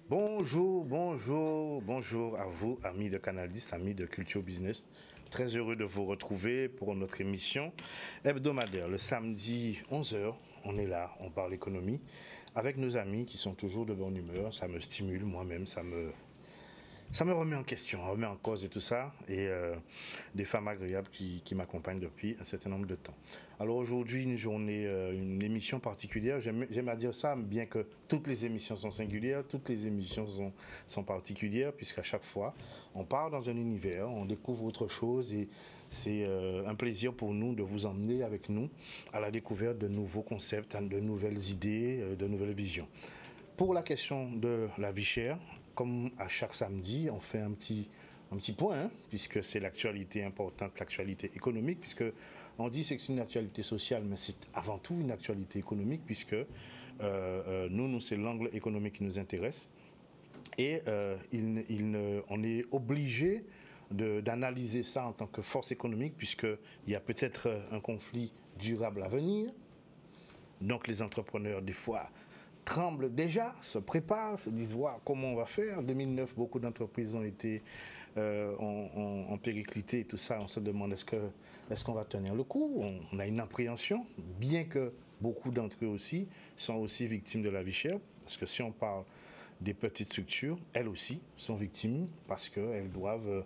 Bonjour, bonjour, bonjour à vous, amis de Canal 10, amis de Culture Business. Très heureux de vous retrouver pour notre émission hebdomadaire. Le samedi 11h, on est là, on parle économie avec nos amis qui sont toujours de bonne humeur. Ça me stimule moi-même, ça me remet en question, remet en cause et tout ça. Et des femmes agréables qui m'accompagnent depuis un certain nombre de temps. Alors aujourd'hui, une émission particulière. J'aime à dire ça, bien que toutes les émissions sont singulières, toutes les émissions sont particulières, puisqu'à chaque fois, on part dans un univers, on découvre autre chose et c'est un plaisir pour nous de vous emmener avec nous à la découverte de nouveaux concepts, de nouvelles idées, de nouvelles visions. Pour la question de la vie chère, comme à chaque samedi, on fait un petit point, hein, puisque c'est l'actualité importante, l'actualité économique, puisque on dit que c'est une actualité sociale, mais c'est avant tout une actualité économique, puisque nous c'est l'angle économique qui nous intéresse. Et on est obligé d'analyser ça en tant que force économique, puisqu'il y a peut-être un conflit durable à venir. Donc les entrepreneurs, des fois, tremblent déjà, se préparent, se disent wow, comment on va faire. En 2009, beaucoup d'entreprises ont été en périclité et tout ça. On se demande est-ce qu'on va tenir le coup. On a une appréhension, bien que beaucoup d'entre eux aussi sont aussi victimes de la vie chère. Parce que si on parle des petites structures, elles aussi sont victimes parce qu'elles doivent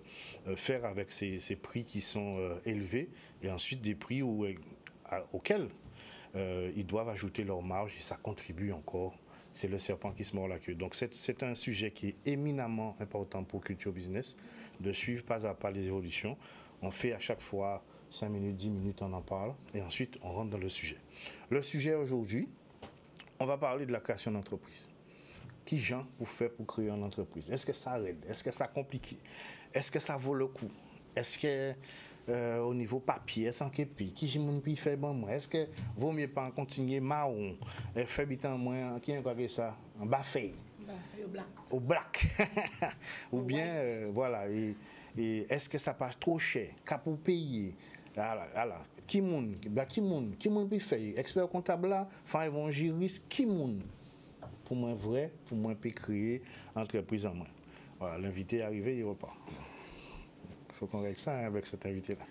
faire avec ces prix qui sont élevés et ensuite des prix auxquels ils doivent ajouter leur marge et ça contribue encore. C'est le serpent qui se mord la queue. Donc c'est un sujet qui est éminemment important pour Culture Business, de suivre pas à pas les évolutions. On fait à chaque fois 5 minutes, 10 minutes, on en parle et ensuite on rentre dans le sujet. Le sujet aujourd'hui, on va parler de la création d'entreprise. Qui Jean vous fait pour créer une entreprise? Est-ce que ça aide? Est-ce que ça compliqué? Est-ce que ça vaut le coup? Est-ce que au niveau papier, sans képi, qui j'ai mon pays fait bon moi? Est-ce que vaut mieux pas continuer marron, faire bitan moins, qui est quoi que ça, en bas fait? Au black. Ou bien voilà. Et est-ce que ça passe trop cher? Qu'à pour payer? Voilà. Qui moun peut faire? Expert comptable là, enfin évangéliste, qui moun? Pour moi vrai, pour moi peut créer entreprise en moi. Voilà, l'invité est arrivé, il repart. Il faut qu'on règle ça avec cet invité-là.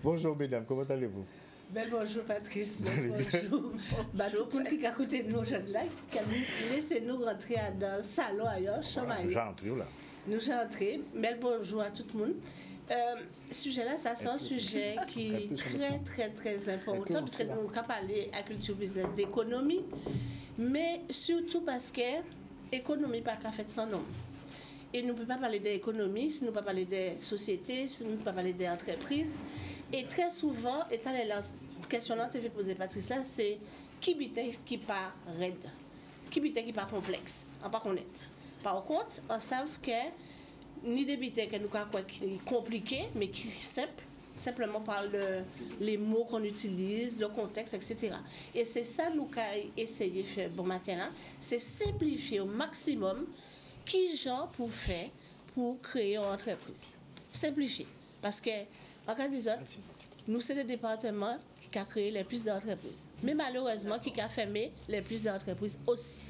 Bonjour mesdames, comment allez-vous? Bonjour Patrice, bonjour. Tout le monde qui a écouté de nos jeunes là, laissez-nous rentrer dans le salon ailleurs, chambre ailleurs. Nous entrons, bonjour à tout le monde. Ce sujet-là, ça c'est un sujet qui est très important parce que nous avons parlé à Culture Business d'économie, mais surtout parce que l'économie n'est pas faite sans nom. Et nous ne pouvons pas parler d'économie si nous ne pouvons pas parler des sociétés, si nous ne pouvons pas parler des entreprises. Et très souvent, étant la question là, que posée Patrice, c'est qui bité qui pas raide, qui bité qui pas complexe, on pas connaître. Par contre, on sait que ni des bités que nous croyons qui est compliqué, mais qui est simple, simplement par les mots qu'on utilise, le contexte, etc. Et c'est ça que nous avons essayé de faire bon matin là, c'est simplifier au maximum qui gens pour faire pour créer une entreprise. Simplifier. Parce que, en cas disant, nous, c'est le département qui a créé les plus d'entreprises. Mais malheureusement, qui a fermé les plus d'entreprises aussi.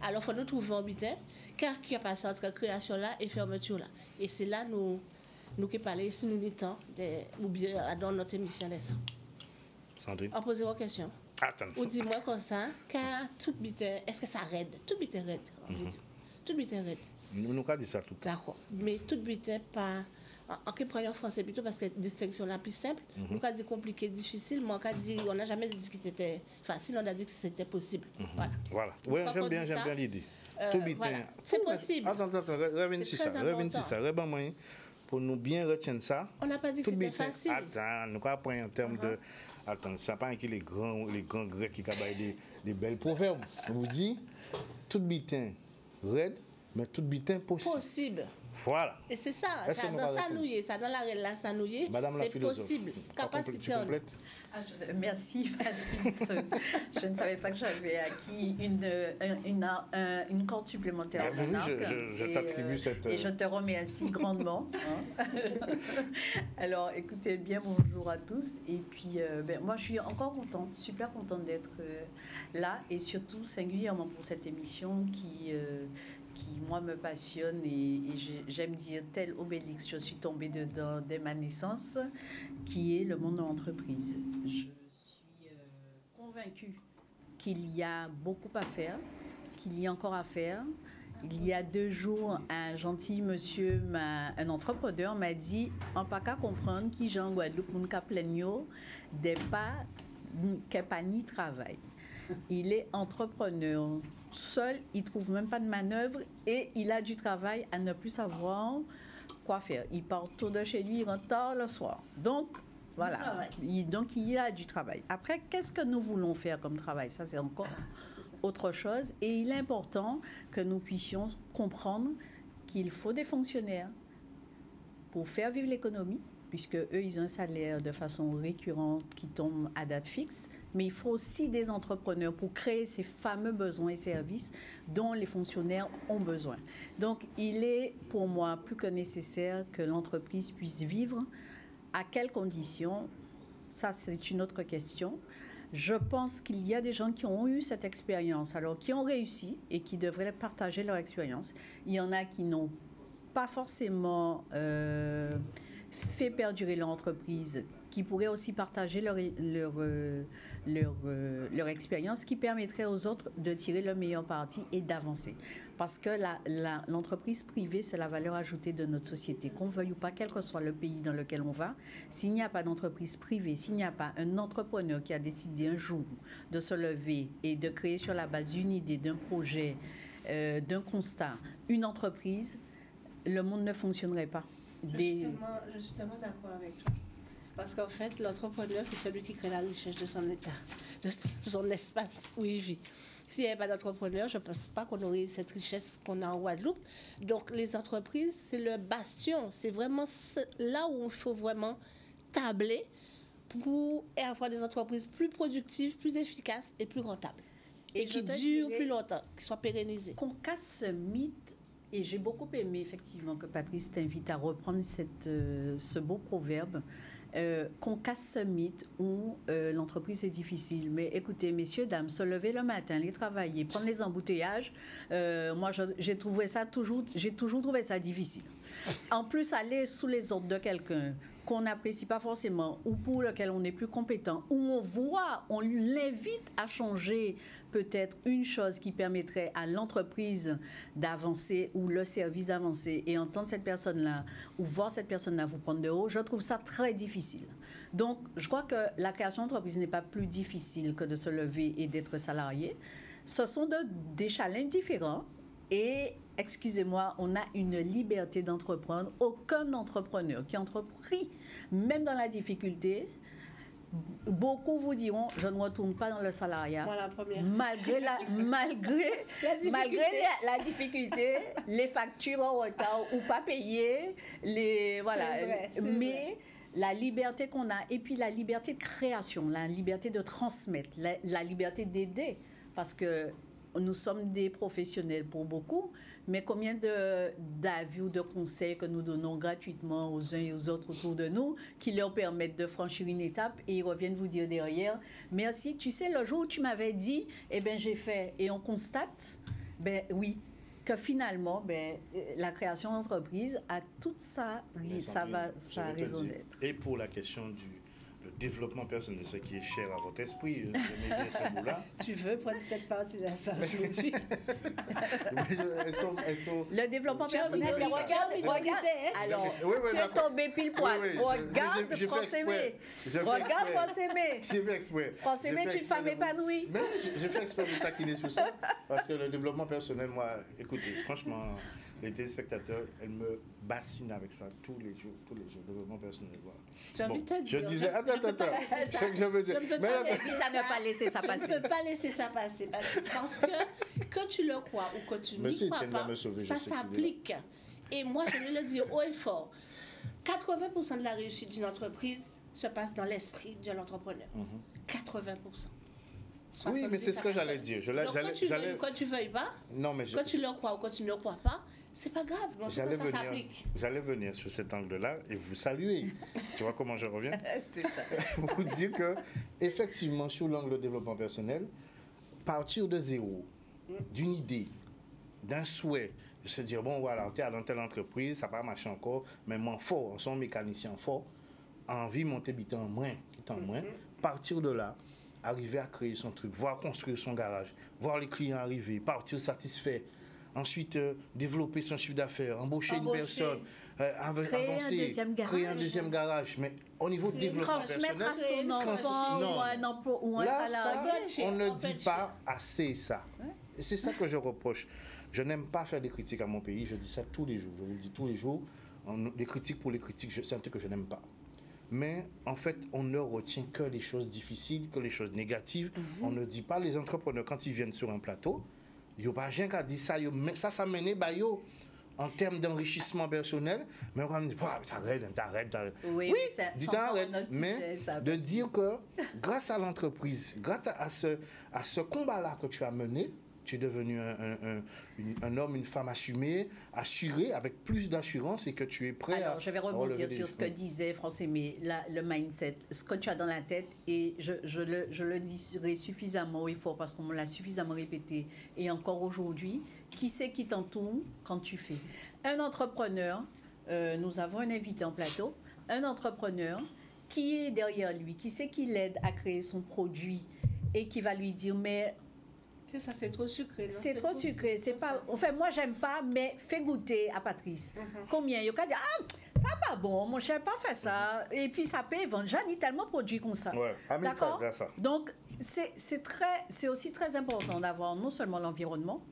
Alors, il faut nous trouver un butin qui a passé entre création là et fermeture là. Et c'est là nous qui parlons, si nous dit ou bien dans notre émission de ça. Sandrine. On pose vos questions. Attends. Ou dis-moi comme ça, car tout butin, est-ce que ça raide? Tout butin raide, on veut dire. Tout butin raide. Nous avons dit ça tout. D'accord. Mais tout butin pas. En prenant en français plutôt parce que la distinction la plus simple. Nous avons dit compliqué, difficile, mais on n'a jamais dit que c'était facile, on a dit que c'était possible. Voilà. Oui, j'aime bien l'idée. Tout butin. Voilà. C'est possible. Attends, revenez sur ça. Pour nous bien retenir ça. On n'a pas dit que c'était facile. Attends, nous avons pris en termes de. Attends, ça pas les grands Grecs qui ont des belles proverbes. On vous dit, tout butin raide, mais tout butin possible. Voilà. Et c'est ça, ça dans Sanouye, ça dans la relation Sanouye, c'est possible. Capacité en nous. Merci, Patrice. Je ne savais pas que j'avais acquis une corde supplémentaire. Je t'attribue cette... Et je te remercie grandement. Alors, écoutez bien, bonjour à tous. Et puis, moi, je suis encore contente, super contente d'être là. Et surtout, singulièrement pour cette émission qui moi, me passionne et j'aime dire tel Obélix, je suis tombée dedans dès ma naissance, qui est le monde de l'entreprise. Je suis convaincue qu'il y a beaucoup à faire, qu'il y a encore à faire. Il y a 2 jours, un gentil monsieur, un entrepreneur, m'a dit « On n'a pas qu'à comprendre qui Jean Guadeloupe, mon cap des pas qui pas ni travail. » Il est entrepreneur. Seul, il ne trouve même pas de manœuvre et il a du travail à ne plus savoir quoi faire. Il part autour de chez lui, il rentre tard le soir. Donc, voilà. Donc, il a du travail. Après, qu'est-ce que nous voulons faire comme travail? Ça, c'est encore autre chose. Et il est important que nous puissions comprendre qu'il faut des fonctionnaires pour faire vivre l'économie, puisque eux, ils ont un salaire de façon récurrente qui tombe à date fixe. Mais il faut aussi des entrepreneurs pour créer ces fameux besoins et services dont les fonctionnaires ont besoin. Donc, il est pour moi plus que nécessaire que l'entreprise puisse vivre. À quelles conditions? Ça, c'est une autre question. Je pense qu'il y a des gens qui ont eu cette expérience, alors qui ont réussi et qui devraient partager leur expérience. Il y en a qui n'ont pas forcément fait perdurer leur entreprise, qui pourraient aussi partager leur expérience, qui permettrait aux autres de tirer le meilleur parti et d'avancer. Parce que l'entreprise privée, c'est la valeur ajoutée de notre société. Qu'on veuille ou pas, quel que soit le pays dans lequel on va, s'il n'y a pas d'entreprise privée, s'il n'y a pas un entrepreneur qui a décidé un jour de se lever et de créer sur la base d'une idée, d'un projet, d'un constat, une entreprise, le monde ne fonctionnerait pas. Je suis tellement d'accord avec toi. Parce qu'en fait, l'entrepreneur, c'est celui qui crée la richesse de son état, de son espace où il vit. S'il n'y avait pas d'entrepreneur, je ne pense pas qu'on aurait eu cette richesse qu'on a en Guadeloupe. Donc, les entreprises, c'est le bastion. C'est vraiment là où il faut vraiment tabler pour avoir des entreprises plus productives, plus efficaces et plus rentables. Et qui durent plus longtemps, qui soient pérennisées. Qu'on casse ce mythe. Et j'ai beaucoup aimé, effectivement, que Patrice t'invite à reprendre ce beau proverbe, qu'on casse ce mythe où l'entreprise est difficile. Mais écoutez, messieurs, dames, se lever le matin, aller travailler, prendre les embouteillages, moi, j'ai toujours trouvé ça difficile. En plus, aller sous les ordres de quelqu'un qu'on n'apprécie pas forcément ou pour lequel on n'est plus compétent, où on l'invite à changer peut-être une chose qui permettrait à l'entreprise d'avancer ou le service d'avancer et entendre cette personne-là ou voir cette personne-là vous prendre de haut, je trouve ça très difficile. Donc, je crois que la création d'entreprise n'est pas plus difficile que de se lever et d'être salarié. Ce sont des challenges différents et excusez-moi, on a une liberté d'entreprendre. Aucun entrepreneur qui entreprit, même dans la difficulté, beaucoup vous diront, je ne retourne pas dans le salariat. Moi, la première. Malgré la difficulté, les factures en retard ou pas payées, mais la liberté qu'on a, et puis la liberté de création, la liberté de transmettre, la liberté d'aider, parce que nous sommes des professionnels pour beaucoup, mais combien d'avis ou de conseils que nous donnons gratuitement aux uns et aux autres autour de nous qui leur permettent de franchir une étape et ils reviennent vous dire derrière « Merci, tu sais, le jour où tu m'avais dit, eh bien, j'ai fait. » Et on constate, ben oui, que finalement, la création d'entreprise a toute sa raison d'être. Et pour la question du développement personnel, ce qui est cher à votre esprit, je mets bien ce mot-là. Tu veux prendre cette partie-là, ça, je me suis. Le développement personnel, regarde. Alors, tu es tombé pile poil. Regarde France-Aimé. Regarde France-Aimé. J'ai fait exprès. France-Aimé, tu es une femme épanouie. J'ai fait exprès de vous taquiner sur ça, parce que le développement personnel, moi, écoutez, franchement, les téléspectateurs, elles me bassinent avec ça tous les jours, développement personnel. Voilà. J'ai envie de te dire. Je disais, attends, c'est ce que je veux dire. Je ne peux pas laisser ça passer. Je ne peux pas laisser ça passer, parce que tu le crois ou que tu n'y crois pas, ça s'applique. Et moi, je vais le dire haut et fort. 80% de la réussite d'une entreprise se passe dans l'esprit de l'entrepreneur. 80%. Oui, mais c'est ce que j'allais dire. Donc, quand tu veuilles pas, quand tu le crois ou quand tu ne le crois pas, c'est pas grave. Bon, ça s'applique. J'allais venir sur cet angle-là et vous saluer. Tu vois comment je reviens? C'est ça. Vous dire que, effectivement, sur l'angle développement personnel, partir de zéro, d'une idée, d'un souhait, de se dire, bon, voilà, tu es dans telle entreprise, ça n'a pas marché encore, mais moi, fort, on son mécanicien fort, envie de monter bité en moins, partir de là, arriver à créer son truc, voir construire son garage, voir les clients arriver, partir satisfait, ensuite développer son chiffre d'affaires, embaucher une personne, avancer, créer un deuxième garage, mais au niveau de développement personnel, transmettre à son enfant ou un salarié. On ne dit pas assez ça. C'est ça que je reproche. Je n'aime pas faire des critiques à mon pays, je dis ça tous les jours, je vous le dis tous les jours. Les critiques pour les critiques, c'est un truc que je n'aime pas. Mais en fait, on ne retient que les choses difficiles, que les choses négatives. On ne dit pas, les entrepreneurs, quand ils viennent sur un plateau, il n'y a pas rien qu'à dire ça. Ça mène en termes d'enrichissement personnel. Mais on va me dire, t'arrêtes. Oui, t'arrêtes. Mais de dire que grâce à l'entreprise, grâce à ce combat-là que tu as mené, tu es devenu un homme, une femme assumée, assurée, avec plus d'assurance et que tu es prêt à... Alors, je vais rebondir sur ce que disait France-Aimé, le mindset, ce que tu as dans la tête, et je le dirai suffisamment et fort parce qu'on me l'a suffisamment répété, et encore aujourd'hui, qui c'est qui t'entoure quand tu fais? Un entrepreneur, nous avons un invité en plateau, un entrepreneur qui est derrière lui, qui sait qui l'aide à créer son produit et qui va lui dire, mais... C'est ça, c'est trop sucré. C'est trop sucré. C'est pas. Enfin, moi, j'aime pas, mais fais goûter à Patrice. Combien? Il y a qu'à dire, ça pas bon, mon cher, pas fait ça. Et puis, ça peut vendre. J'en ai tellement produit comme ça. Ouais, d'accord? Donc, c'est aussi très important d'avoir non seulement l'environnement,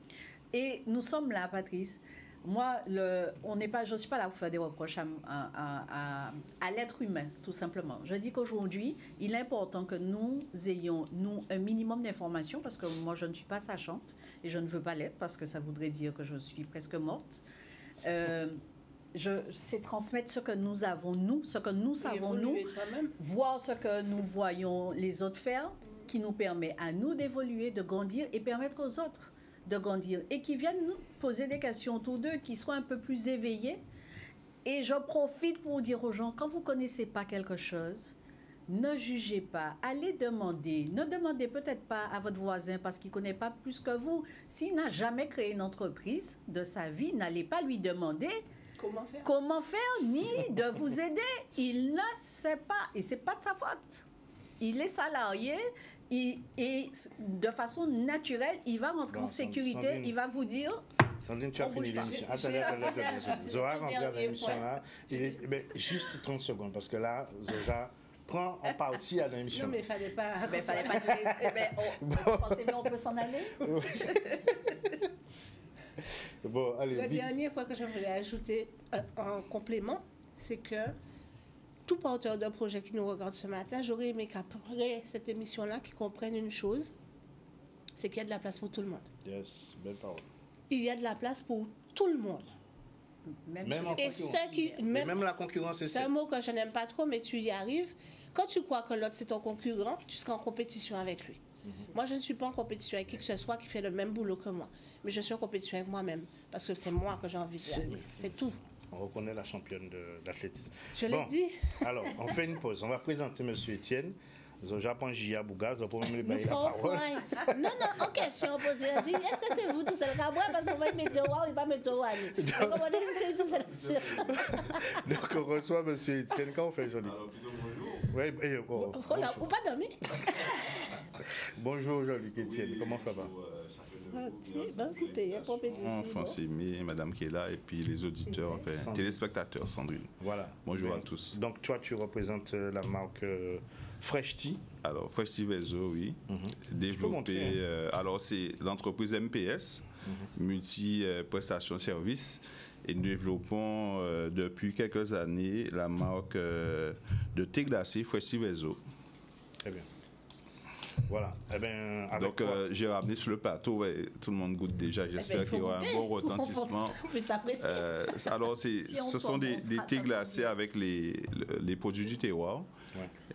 et nous sommes là, Patrice. Moi, je ne suis pas là pour faire des reproches à l'être humain, tout simplement. Je dis qu'aujourd'hui, il est important que nous ayons, un minimum d'informations, parce que moi, je ne suis pas sachante, et je ne veux pas l'être, parce que ça voudrait dire que je suis presque morte. C'est transmettre ce que nous avons, ce que nous savons, voir ce que nous voyons les autres faire, qui nous permet à nous d'évoluer, de grandir, et permettre aux autres de grandir et qui viennent nous poser des questions autour d'eux, qui soient un peu plus éveillés. Et je profite pour dire aux gens, quand vous ne connaissez pas quelque chose, ne jugez pas, allez demander. Ne demandez peut-être pas à votre voisin parce qu'il ne connaît pas plus que vous. S'il n'a jamais créé une entreprise de sa vie, n'allez pas lui demander comment faire ni de vous aider. Il ne sait pas et ce n'est pas de sa faute. Il est salarié. Et de façon naturelle, il va rentrer en sécurité, Sandrine, il va vous dire... Sandrine, tu as fini l'émission. Attendez. Zoja rentre dans l'émission là. Juste 30 secondes, parce que là, Zoja prend en partie à l'émission. Non, mais il ne fallait pas... On peut s'en aller. Bon, allez, la dernière fois que je voulais ajouter en complément, c'est que tout porteur de projet qui nous regarde ce matin, j'aurais aimé qu'après cette émission-là, qu'ils comprennent une chose, c'est qu'il y a de la place pour tout le monde. Yes, belle parole. Il y a de la place pour tout le monde. Même en concurrence. Même la concurrence, c'est un mot que je n'aime pas trop, mais tu y arrives. Quand tu crois que l'autre, c'est ton concurrent, tu seras en compétition avec lui. Moi, je ne suis pas en compétition avec qui que ce soit qui fait le même boulot que moi. Mais je suis en compétition avec moi-même, parce que c'est moi que j'ai envie de gagner. C'est tout. On reconnaît la championne d'athlétisme. Je l'ai dit. Alors, on fait une pause. On va présenter M. Étienne. Japon Jia Bouga, vous pouvez me bailler la parole. Non, en question posée, elle dit, est-ce que c'est vous tout seul? Parce qu'on va mettre au ou pas mettre au Donc, on reçoit M. Étienne. Quand on fait joli. Alors, plutôt bonjour. Oui, on pas dormir. Bonjour, Jean-Luc Étienne. Comment ça va? France-Aimé, Madame qui est là, et puis les auditeurs, enfin, téléspectateurs, Sandrine. Voilà. Bonjour à tous. Donc, toi, tu représentes la marque Fresh Tea. Alors, Fresh Tea Vezo, oui. Développé. Alors, c'est l'entreprise MPS, multi-prestation service. Et nous développons depuis quelques années la marque de thé glacé Fresh Tea Vezo. Très bien. Voilà. Eh ben, donc, j'ai ramené sur le plateau, tout le monde goûte déjà. J'espère qu'il y aura un bon retentissement. Alors, ce sont des thés glacés avec les produits du terroir,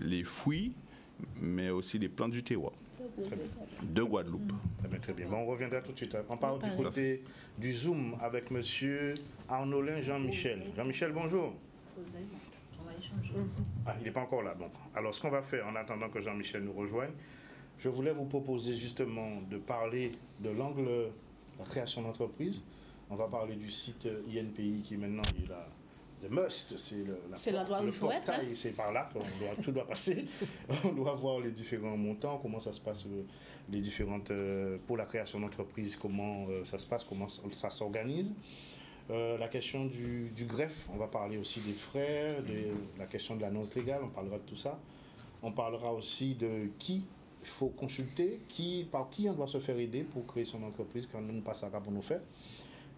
les fruits, mais aussi les plantes du terroir de Guadeloupe. Très bien. Bon, on reviendra tout de suite. On parle du côté du Zoom avec monsieur Arnaulin Jean-Michel. Jean-Michel, bonjour. Ah, il n'est pas encore là. Bon. Alors, ce qu'on va faire en attendant que Jean-Michel nous rejoigne, je voulais vous proposer justement de parler de l'angle de la création d'entreprise. On va parler du site INPI qui maintenant est là. The must, c'est l'endroit où il faut être. C'est par là que tout doit passer. On doit voir les différents montants, comment ça se passe, les différentes pour la création d'entreprise, comment ça se passe, comment ça s'organise. La question du greffe, on va parler aussi des frais, de la question de l'annonce légale, on parlera de tout ça. On parlera aussi de qui il faut consulter, par qui on doit se faire aider pour créer son entreprise quand on ne passe pas pour nous faire.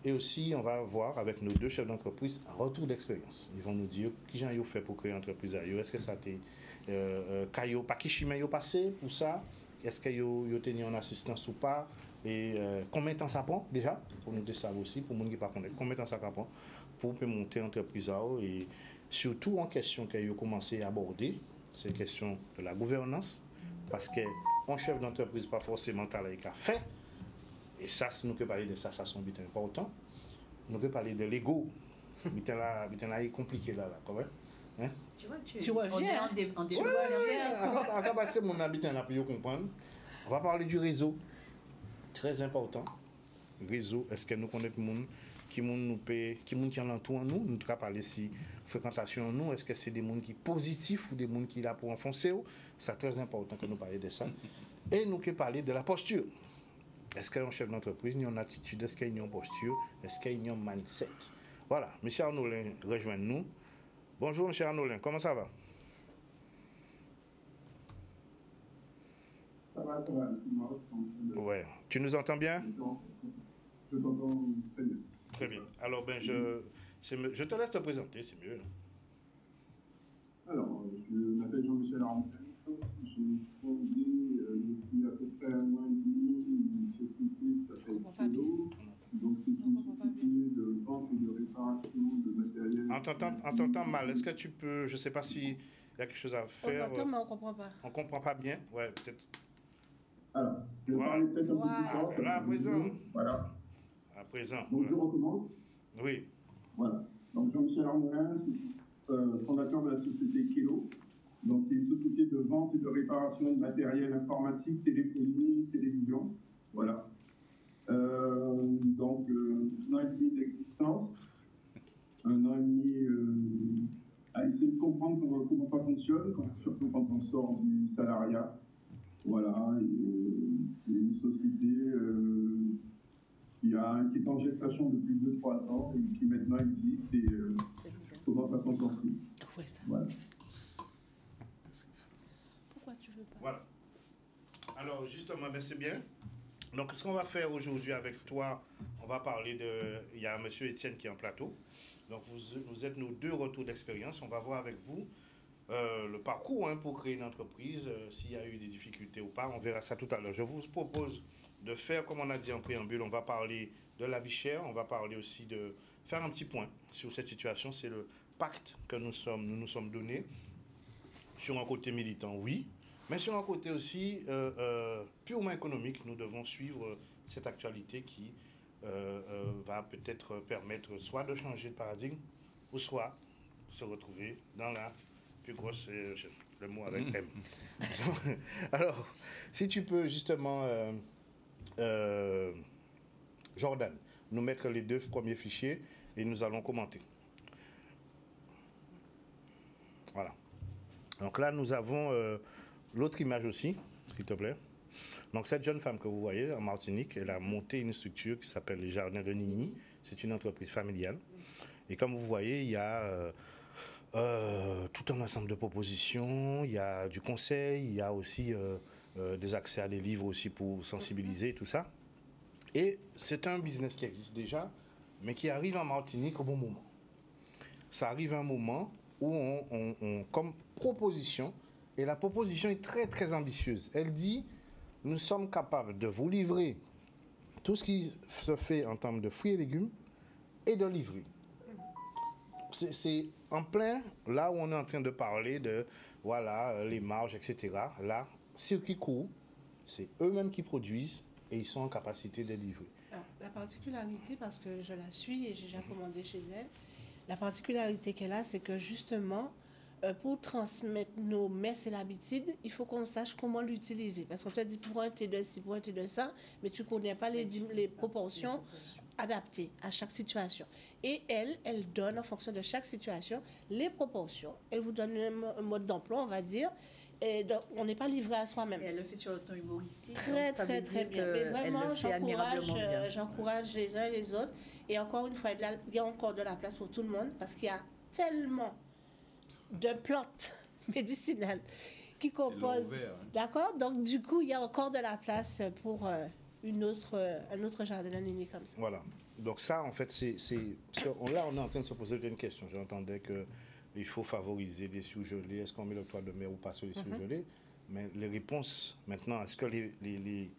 Et aussi, on va voir avec nos deux chefs d'entreprise un retour d'expérience. Ils vont nous dire qui j'ai fait pour créer une entreprise. Est-ce que ça a été par qui chemin ils passé pour ça? Est-ce qu'ils ont tenu en assistance ou pas? Et combien de temps ça prend déjà? Pour nous dire ça aussi, pour les gens qui ne pas connaissent. Combien de temps ça prend pour monter l'entreprise? Et surtout en question qu'ils ont commencé à aborder, c'est la question de la gouvernance. Parce qu'un chef d'entreprise pas forcément qu'à faire. Et ça, si nous pouvons parler de ça, ça sont bien important. Nous pouvons parler de l'ego. C'est là compliqué là, quand même. Hein? Tu vois, on est en débat. On va passer mon habitant là pour comprendre. On va parler du réseau. Très important. Réseau, est-ce que nous connaissons le monde qui nous paye, qui entoure nous? Nous devons parler si fréquentation nous, est-ce que c'est des gens qui sont positifs ou des gens qui sont là pour enfoncer? C'est très important que nous parlions de ça. Et nous pouvons parler de la posture. Est-ce qu'il y a un chef d'entreprise, il y a une attitude, est-ce qu'il y a une posture, est-ce qu'il y a un mindset? Voilà, M. Arnaulin rejoint nous. Bonjour M. Arnaulin, comment ça va? Ça va, excuse-moi. Ouais, tu nous entends bien? Je t'entends très bien. Très bien. Alors, je te laisse te présenter, c'est mieux. Alors, je m'appelle Jean-Michel Arnaulin. J'ai fondé depuis à peu près un mois et demi une société qui s'appelle Kilo. Donc, c'est une société de vente et de réparation de matériel. On t'entend mal. Est-ce que tu peux, je ne sais pas s'il y a quelque chose à faire. On entend, mais on ne comprend pas. On ne comprend pas bien? Ouais, peut-être. Alors, je vais parler peut-être un peu plus fort. Là, à présent. Voilà. À présent. Donc, je recommande. Oui. Voilà. Donc, Jean-Michel Arnaulin, fondateur de la société Kilo. Donc, il y a une société de vente et de réparation de matériel informatique, téléphonie, télévision. Voilà. Donc, un an et demi d'existence. Un an et demi à essayer de comprendre comment ça fonctionne, surtout quand on sort du salariat. Voilà. C'est une société qui est en gestation depuis 2-3 ans et qui maintenant existe et commence à s'en sortir. Voilà. Voilà. Alors, justement, c'est bien. Donc, ce qu'on va faire aujourd'hui avec toi, on va parler de... Il y a M. Étienne qui est en plateau. Donc, vous êtes nos deux retours d'expérience. On va voir avec vous le parcours pour créer une entreprise, s'il y a eu des difficultés ou pas. On verra ça tout à l'heure. Je vous propose de faire, comme on a dit en préambule, on va parler de la vie chère. On va parler aussi de faire un petit point sur cette situation. C'est le pacte que nous nous sommes donnés sur un côté militant, oui. Mais sur un côté aussi purement économique, nous devons suivre cette actualité qui va peut-être permettre soit de changer de paradigme, ou soit se retrouver dans la plus grosse, le mot avec M. Alors, si tu peux justement, Jordan, nous mettre les deux premiers fichiers et nous allons commenter. Voilà. Donc là, nous avons... l'autre image aussi, s'il te plaît. Donc, cette jeune femme que vous voyez en Martinique, elle a monté une structure qui s'appelle les Jardins de Nini. C'est une entreprise familiale. Et comme vous voyez, il y a tout un ensemble de propositions. Il y a du conseil, il y a aussi des accès à des livres aussi pour sensibiliser et tout ça. Et c'est un business qui existe déjà, mais qui arrive en Martinique au bon moment. Ça arrive à un moment où comme proposition, Et la proposition est très, très ambitieuse. Elle dit, nous sommes capables de vous livrer tout ce qui se fait en termes de fruits et légumes et de livrer. C'est en plein, là où on est en train de parler de, voilà, les marges, etc. Là, circuit court, c'est eux-mêmes qui produisent et ils sont en capacité de livrer. Alors, la particularité, parce que je la suis et j'ai déjà commandé chez elle, la particularité qu'elle a, c'est que justement, pour transmettre nos messes et l'habitude, il faut qu'on sache comment l'utiliser. Parce qu'on te dit pour un thé de ci, pour un thé de ça, mais tu ne connais pas les proportions adaptées à chaque situation. Et elle donne en fonction de chaque situation les proportions. Elle vous donne un mode d'emploi, on va dire. Et donc, on n'est pas livré à soi-même. Et elle le fait sur le ton humoristique. Très, très, très bien. Mais vraiment, j'encourage les uns et les autres. Et encore une fois, il y a encore de la place pour tout le monde parce qu'il y a tellement de plantes médicinales qui composent. D'accord? Donc, du coup, il y a encore de la place pour un autre jardin d'animés comme ça. Voilà. Donc, ça, en fait, là, on est en train de se poser une question. J'entendais qu'il faut favoriser les sous-gelés. Est-ce qu'on met le toit de mer ou pas sur les sous-gelés? Mais les réponses, maintenant, est-ce que les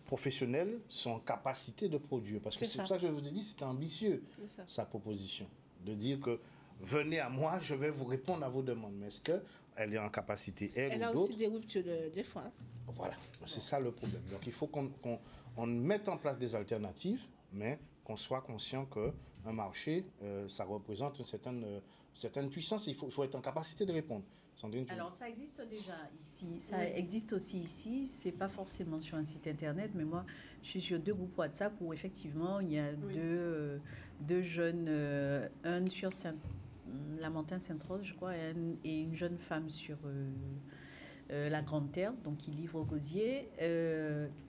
professionnels sont en capacité de produire? Parce que c'est pour ça que je vous ai dit, c'est ambitieux, sa proposition. De dire que venez à moi, je vais vous répondre à vos demandes. Mais est-ce qu'elle est en capacité, elle a ou d'autres? aussi des ruptures des fois. Voilà, c'est ça le problème. Donc il faut qu'on mette en place des alternatives, mais qu'on soit conscient qu'un marché, ça représente une certaine puissance et il faut être en capacité de répondre. Sandrine, alors ça existe déjà ici, ça existe aussi ici, c'est pas forcément sur un site internet, mais moi je suis sur 2 groupes WhatsApp où effectivement il y a deux jeunes, un sur Lamentin-Sainte-Rose je crois, et une jeune femme sur la Grande Terre, donc qui livre au gosier,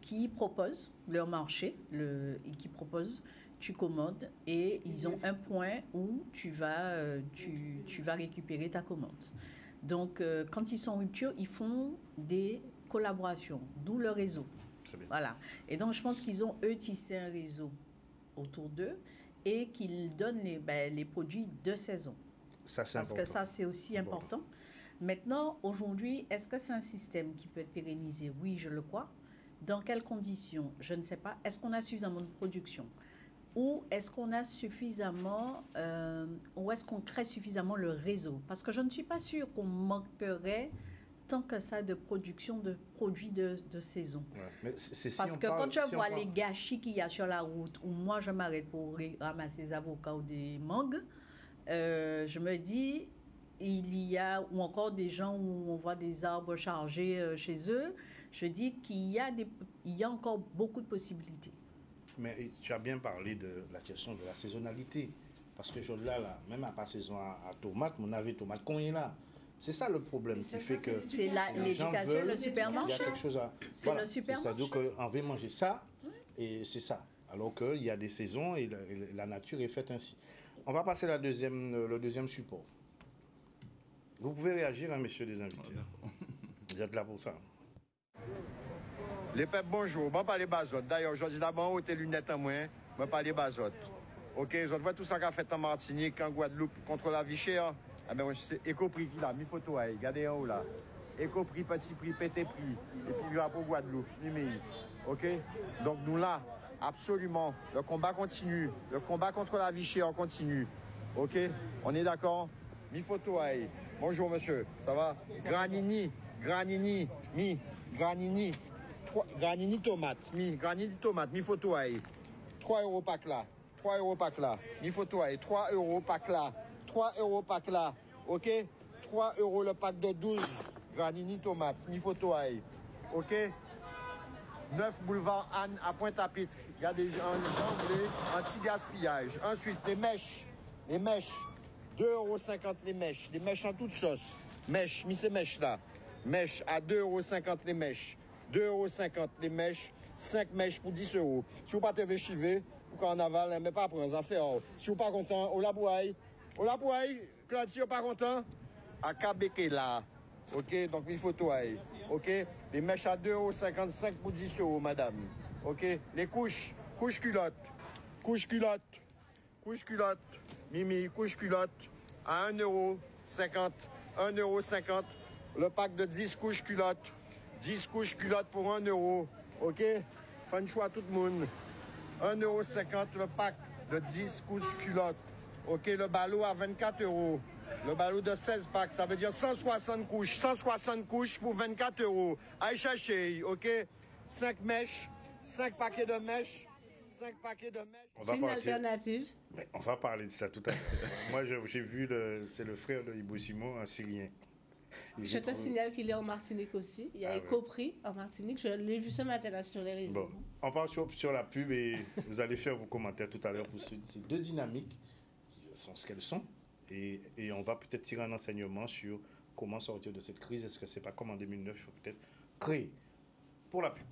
qui proposent leur marché, et qui proposent, tu commandes et ils ont un point où tu vas récupérer ta commande. Donc, quand ils sont en rupture, ils font des collaborations, d'où le réseau. Voilà. Et donc, je pense qu'ils ont, eux, tissé un réseau autour d'eux et qu'ils donnent les produits de saison. Ça, c'est Parce que ça, c'est aussi important. Maintenant, aujourd'hui, est-ce que c'est un système qui peut être pérennisé? Oui, je le crois. Dans quelles conditions? Je ne sais pas. Est-ce qu'on a suffisamment de production? Ou est-ce qu'on a suffisamment, ou est-ce qu'on crée suffisamment le réseau? Parce que je ne suis pas sûre qu'on manquerait tant que ça de production de produits de saison. Mais parce que quand je vois les gâchis qu'il y a sur la route, où moi je m'arrête pour ramasser des avocats ou des mangues, je me dis, il y a, ou encore des gens où on voit des arbres chargés chez eux, je dis qu'il y a encore beaucoup de possibilités. Mais tu as bien parlé de la question de la saisonnalité. Parce que là, même à pas saison à tomates, on avait tomates qu'on est là. C'est ça le problème qui fait que... C'est l'éducation, le supermarché. Il y a quelque chose à... C'est le supermarché. C'est-à-dire qu'on veut manger ça, et c'est ça. Alors qu'il y a des saisons et la nature est faite ainsi. On va passer le deuxième support. Vous pouvez réagir, hein, messieurs les invités. Vous êtes là pour ça. Les peuples, bonjour. Moi, parle bazote. D'ailleurs, je dis d'abord, où tes lunettes en moins, moi, parle bazote. Ok, je vois tout ça qu'a fait en Martinique, en Guadeloupe, contre la vie chère. Ah ben, c'est Ecoprix qui l'a, mis photo, regardez en haut là. Ecoprix, petit prix, petit prix. Et puis, il y a pour Guadeloupe, ok? Donc, nous là, absolument, le combat continue. Le combat contre la vie chère continue. Ok? On est d'accord? Mi photo, bonjour, monsieur. Ça va? Granini, Granini tomate, granini tomate, mi photo aïe. 3 € pack là. 3 € pack là. Mi photo aïe. 3 € pack là. 3 € pack là. OK? 3 € le pack de 12. Granini tomate, mi photo aïe. OK? 9 boulevard Anne à Pointe-à-Pitre. Regardez, anti-gaspillage. Ensuite, les mèches. 2,50 € les mèches. Les mèches en toute sauce. Mèches, mis ces mèches là. Mèches à 2,50 € les mèches. 2,50 € les mèches, 5 mèches pour 10 €. Si vous pas te chiver, ou carnaval, mais pas prendre affaire. Si vous pas content, au labouaille, Claude, si vous pas content, à Kabeke là. OK, donc il faut tout aille. OK, les mèches à 2,55 € pour 10 €, madame. OK, les couches culottes. Mimi, couche culotte à 1,50 €. 1,50 €. Le pack de 10 couches culottes. 10 couches culottes pour 1 €. OK? Fais un choix à tout le monde. 1,50 € le pack de 10 couches culottes. OK? Le ballot à 24 €. Le ballot de 16 packs, ça veut dire 160 couches. 160 couches pour 24 €. Allez chercher, OK? 5 mèches, 5 paquets de mèches. 5 paquets de mèches. C'est une alternative. Mais on va parler de ça tout à l'heure. Moi, j'ai vu, c'est le frère de Ibou Simon, un Syrien. Je te signale qu'il est en Martinique aussi. Il y a Ecoprix en Martinique. Je l'ai vu ce matin là sur les réseaux. Bon, on part sur la pub et vous allez faire vos commentaires tout à l'heure pour ces deux dynamiques qui sont ce qu'elles sont. Et on va peut-être tirer un enseignement sur comment sortir de cette crise. Est-ce que c'est pas comme en 2009, il faut peut-être créer pour la pub.